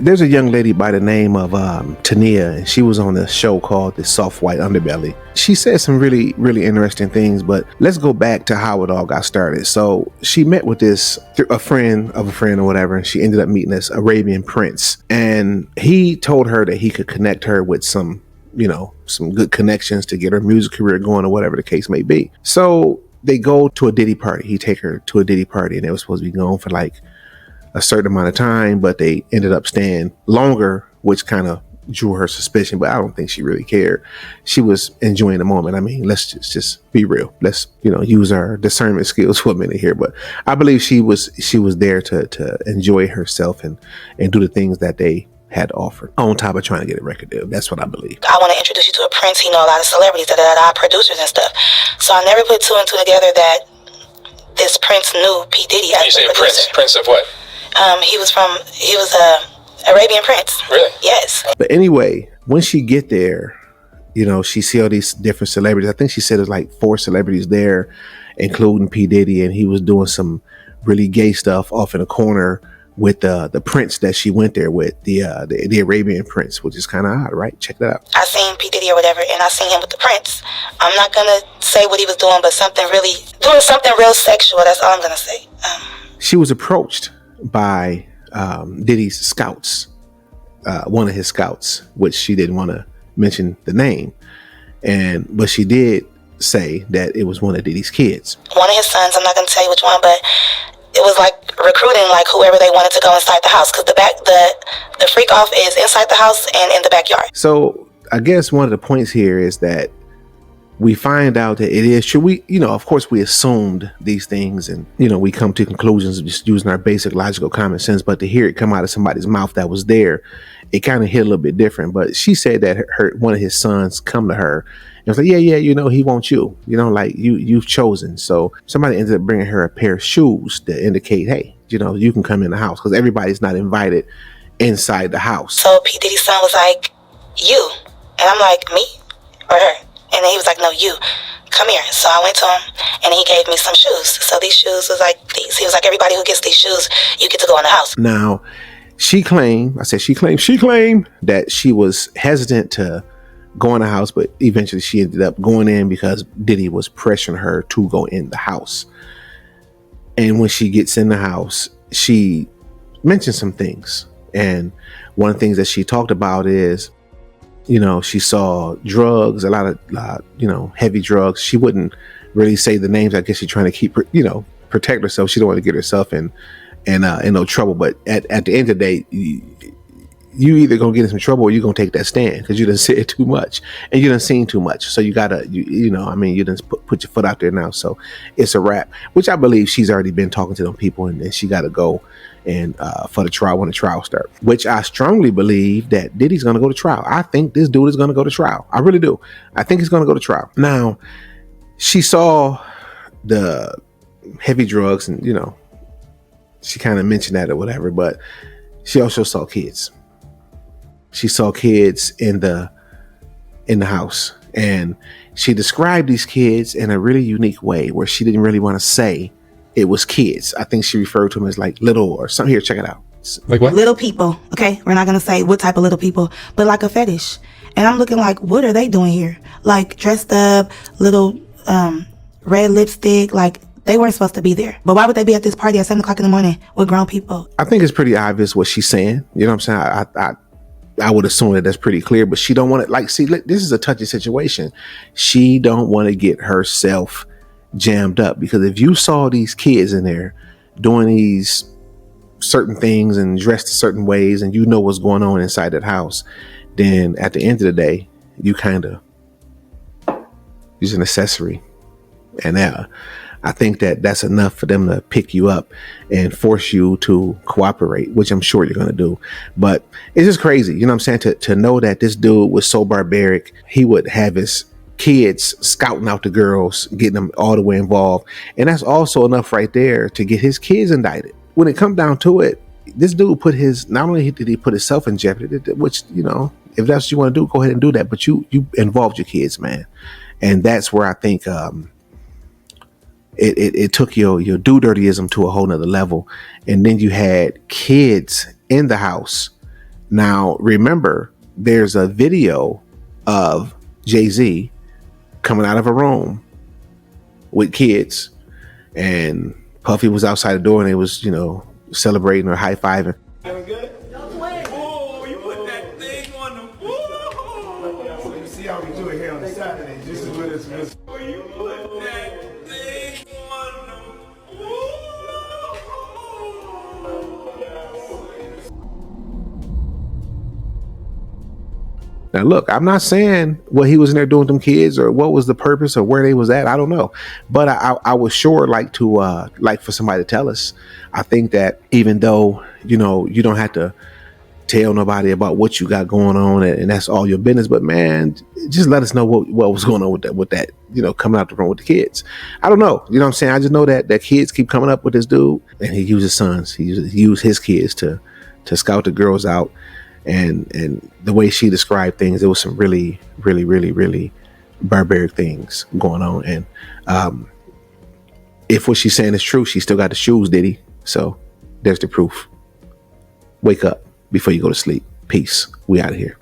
There's a young lady by the name of Tanea, and she was on a show called the Soft White Underbelly. She said some really, really interesting things, but let's go back to how it all got started. So she met with a friend of a friend or whatever, and she ended up meeting this Arabian Prince. And he told her that he could connect her with some good connections to get her music career going or whatever the case may be. So they go to a Diddy party. He take her to a Diddy party, and they were supposed to be gone for like a certain amount of time, but they ended up staying longer, which kind of drew her suspicion, but I don't think she really cared. She was enjoying the moment. I mean, let's just be real. Let's, use our discernment skills for a minute here. But I believe she was there to enjoy herself and do the things that they had offered on top of trying to get a record deal. That's what I believe. I want to introduce you to a Prince. He know a lot of celebrities, producers and stuff. So I never put two and two together that this Prince knew P. Diddy as a producer. Prince of what? He was Arabian Prince. Really? Yes. But anyway, when she get there, she see all these different celebrities. I think she said there's like 4 celebrities there, including P. Diddy, and he was doing some really gay stuff off in a corner with the Prince that she went there with, the Arabian Prince, which is kind of odd, right? Check that out. I seen P. Diddy or whatever, and I seen him with the Prince. I'm not gonna say what he was doing, but doing something real sexual. That's all I'm gonna say. She was approached by Diddy's scouts, one of his scouts, which she didn't want to mention the name, but she did say that it was one of Diddy's kids. One of his sons. I'm not going to tell you which one, but it was like recruiting like whoever they wanted to go inside the house, because the FreakOff is inside the house and in the backyard. So I guess one of the points here is that we find out that it is true. We, of course, we assumed these things, and we come to conclusions just using our basic logical common sense. But to hear it come out of somebody's mouth that was there, it kind of hit a little bit different. But she said that one of his sons come to her and was like, yeah, he wants you. Like you've chosen. So somebody ended up bringing her a pair of shoes to indicate, hey, you can come in the house, because everybody's not invited inside the house. So P. Diddy's son was like, you, and I'm like, me or her? And then he was like, no, you, come here. So I went to him, and he gave me some shoes. So these shoes was like these. He was like, everybody who gets these shoes, you get to go in the house. Now, she claimed that she was hesitant to go in the house, but eventually she ended up going in because Diddy was pressuring her to go in the house. And when she gets in the house, she mentioned some things. And one of the things that she talked about is, she saw drugs, a lot of, heavy drugs. She wouldn't really say the names. I guess she's trying to keep, protect herself. She don't want to get herself in no trouble. But at the end of the day, you either gonna get in some trouble or you gonna take that stand, because you done said too much and you done seen too much. So you gotta, you done put your foot out there now. So it's a wrap, which I believe she's already been talking to them people, and then she got to go and for the trial when the trial starts, which I strongly believe that Diddy's going to go to trial. I think this dude is going to go to trial. I really do. I think he's going to go to trial. Now, she saw the heavy drugs, and she kind of mentioned that or whatever, but she also saw kids. She saw kids in the house, and she described these kids in a really unique way where she didn't really want to say it was kids. I think she referred to them as like little or something. Here, check it out. Like what? Little people. Okay, we're not gonna say what type of little people, but like a fetish. And I'm looking like, what are they doing here? Like dressed up, little red lipstick. Like they weren't supposed to be there. But why would they be at this party at 7 o'clock in the morning with grown people? I think it's pretty obvious what she's saying. You know what I'm saying? I would assume that that's pretty clear, but she don't want to, see, this is a touchy situation. She don't want to get herself jammed up, because if you saw these kids in there doing these certain things and dressed certain ways, and what's going on inside that house, then at the end of the day, you kind of use an accessory. And I think that that's enough for them to pick you up and force you to cooperate, which I'm sure you're going to do. But it's just crazy. You know what I'm saying? To know that this dude was so barbaric, he would have his kids scouting out the girls, getting them all the way involved. And that's also enough right there to get his kids indicted. When it comes down to it, this dude not only did he put himself in jeopardy, which, if that's what you want to do, go ahead and do that. But you involved your kids, man. And that's where I think it took your do-dirtyism to a whole nother level. And then you had kids in the house Now, remember, there's a video of Jay-Z coming out of a room with kids, and Puffy was outside the door, and they was, celebrating or high-fiving. Doing good? Oh, you put that thing on the wall. You see how we do it here on the Saturday, just as good as oh, you put that thing on the wall. Now, look, I'm not saying what he was in there doing with them kids or what was the purpose or where they was at. I don't know. But I would sure like to, for somebody to tell us. I think that even though, you don't have to tell nobody about what you got going on and that's all your business. But man, just let us know what was going on with that, coming out the room with the kids. I don't know. You know what I'm saying? I just know that kids keep coming up with this dude, and he uses sons. He used his kids to scout the girls out. And the way she described things, there was some really, really, really, really barbaric things going on. And if what she's saying is true, she still got the shoes, Diddy. So there's the proof. Wake up before you go to sleep. Peace. We out of here.